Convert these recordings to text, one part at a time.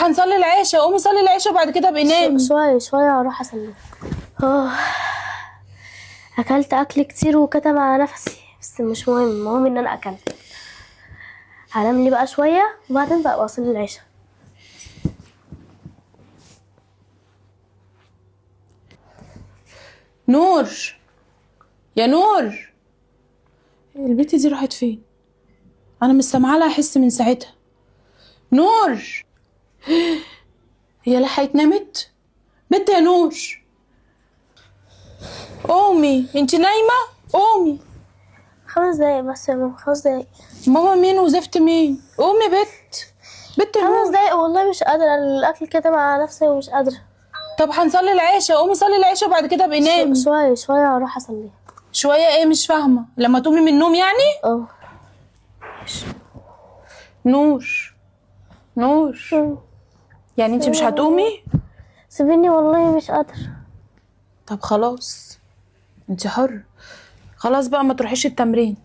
هنصلي العشاء، قومي صلي العشاء وبعد كده ابقي نامي. شوية شوية اروح اصلي. اه اكلت اكل كتير وكتم على نفسي، بس مش مهم، المهم ان انا اكلت. هنام لي بقى شوية وبعدين بقى اصلي العشاء. نور، يا نور، البنت دي راحت فين؟ انا مش سامعه لها حس من ساعتها. نور، هي لحقت نامت؟ بنت يا نور، قومي، انت نايمه؟ قومي. 5 دقايق بس يا ماما، 5 دقايق. ماما مين وزفت مين؟ قومي بنت يا 5 نور. دقايق والله مش قادرة، الاكل كتم على نفسي ومش قادرة. طب هنصلي العشاء، قومي صلي العشاء وبعد كده ابقي نامي. شوية شوية اروح اصلي. شويه ايه؟ مش فاهمه. لما تقومي من النوم يعني؟ اه. نور، نور، يعني انت مش هتقومي؟ سيبيني والله مش قادرة. طب خلاص، انت حر. خلاص بقى ما تروحيش التمرين.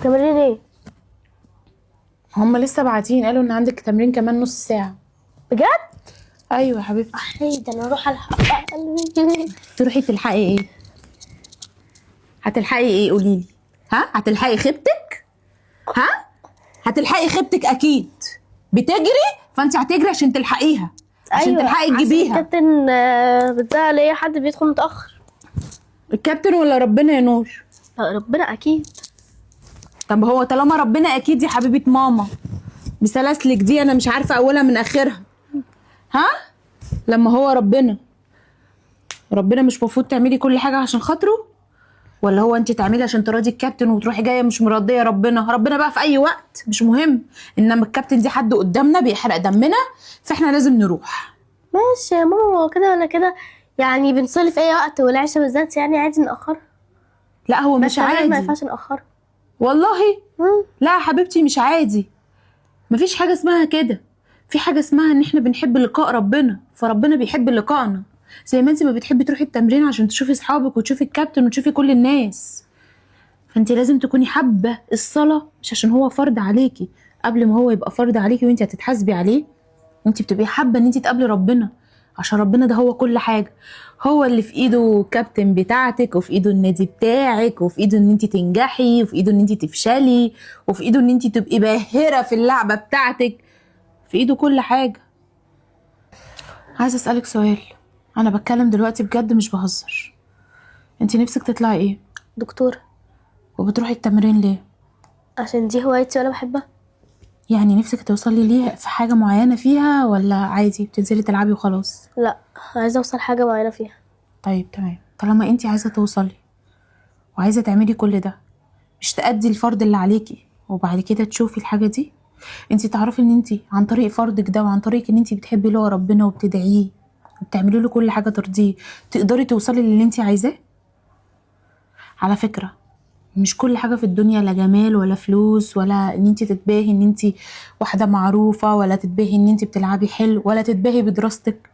تمرين ايه؟ هم لسه باعتين قالوا ان عندك تمرين كمان نص ساعة. بجد؟ ايوه يا حبيبتي. احي ده انا اروح الحق. تروحي تلحقي ايه؟ هتلحقي ايه قوليلي؟ ها؟ هتلحقي خيبتك؟ ها؟ هتلحقي خيبتك اكيد. بتجري فانت هتجري عشان تلحقيها، عشان تلحقي تجيبيها. الكابتن بتزعل ايه حد بيدخل متأخر؟ الكابتن ولا ربنا يا نور؟ ربنا اكيد. طب هو طالما ربنا اكيد يا حبيبه ماما، بسلاسلك دي انا مش عارفه اولها من اخرها. ها؟ لما هو ربنا مش المفروض تعملي كل حاجه عشان خاطره؟ ولا هو انت تعملي عشان تراضي الكابتن وتروحي جايه مش مرضيه ربنا بقى في اي وقت مش مهم، انما الكابتن دي حد قدامنا بيحرق دمنا فاحنا لازم نروح. ماشي يا ماما، هو كده ولا كده يعني بنصلي في اي وقت، والعشاء بالذات يعني عادي نأخر. لا هو مش بس ما عادي ينفعش نأخر. والله. لا يا حبيبتي مش عادي، مفيش حاجه اسمها كده. في حاجه اسمها ان احنا بنحب لقاء ربنا، فربنا بيحب لقائنا زي ما انت ما بتحبي تروحي التمرين عشان تشوفي اصحابك وتشوفي الكابتن وتشوفي كل الناس. فانت لازم تكوني حابه الصلاه، مش عشان هو فرض عليكي. قبل ما هو يبقى فرض عليكي وانت هتتحاسبي عليه، انت بتبقي حابه ان انت تقابلي ربنا، عشان ربنا ده هو كل حاجه. هو اللي في ايده الكابتن بتاعتك، وفي ايده النادي بتاعك، وفي ايده ان انت تنجحي، وفي ايده ان انت تفشلي، وفي ايده ان انت تبقي باهره في اللعبه بتاعتك. في ايده كل حاجه. عايزه اسالك سؤال، انا بتكلم دلوقتي بجد مش بهزر. انت نفسك تطلعي ايه؟ دكتور. وبتروحي التمرين ليه؟ عشان دي هوايتي وانا بحبها. يعني نفسك توصلي ليه في حاجه معينه فيها، ولا عادي بتنزلي تلعبي وخلاص؟ لا، عايزه اوصل حاجه معينه فيها. طيب تمام، طالما انت عايزه توصلي وعايزه تعملي كل ده، مش تأدي الفرض اللي عليكي وبعد كده تشوفي الحاجه دي؟ انت تعرفي ان انت عن طريق فرضك ده وعن طريق ان انت بتحبي له ربنا وبتدعيه وبتعملي له كل حاجه ترضيه تقدري توصلي للي انت عايزاه؟ على فكره مش كل حاجه في الدنيا لا جمال ولا فلوس، ولا ان انت تتباهي ان انت واحده معروفه، ولا تتباهي ان انت بتلعبي حلو، ولا تتباهي بدراستك.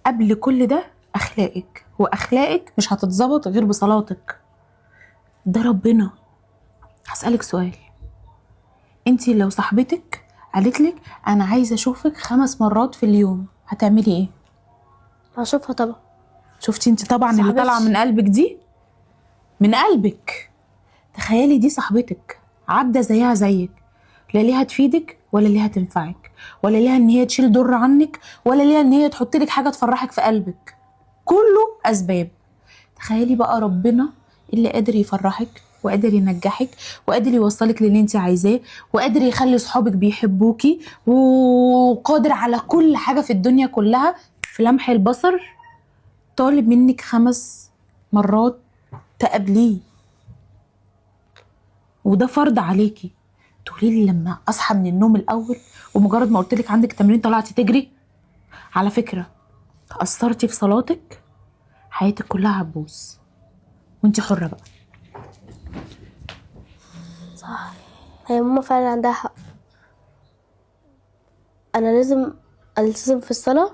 قبل كل ده اخلاقك، واخلاقك مش هتتظبط غير بصلاتك. ده ربنا. هسألك سؤال، انتي لو صاحبتك قالتلك انا عايزه اشوفك 5 مرات في اليوم هتعملي ايه؟ هشوفها طبعا. شفتي انت طبعا اللي صاحبتي. طالعه من قلبك دي، من قلبك. تخيلي دي صاحبتك عبده زيها زيك، لا ليها تفيدك ولا ليها تنفعك، ولا ليها ان هي تشيل ضر عنك، ولا ليها ان هي تحط لك حاجه تفرحك في قلبك. كله اسباب. تخيلي بقى ربنا اللي قادر يفرحك وقادر ينجحك وقادر يوصلك للي انت عايزاه وقادر يخلي صحابك بيحبوكي وقادر على كل حاجه في الدنيا كلها في لمح البصر، طالب منك 5 مرات تقابليه، وده فرض عليكي. تقولي لي لما اصحى من النوم الاول ومجرد ما قلت لك عندك تمرين طلعتي تجري؟ على فكره قصرتي في صلاتك حياتك كلها هتبوظ، وانت حره بقى. صح، هي ماما فعلا عندها حق. انا لازم التزم في الصلاه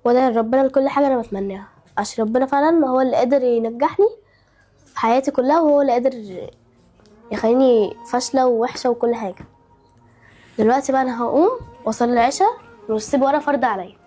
وادعي ربنا لكل حاجه انا بتمناها، عشان ربنا فعلا هو اللي قادر ينجحني في حياتي كلها، وهو اللي قادر يخليني فاشله ووحشه وكل حاجه. دلوقتي بقى انا هقوم واصلي العشاء، مش هسيب ولا فرض عليا.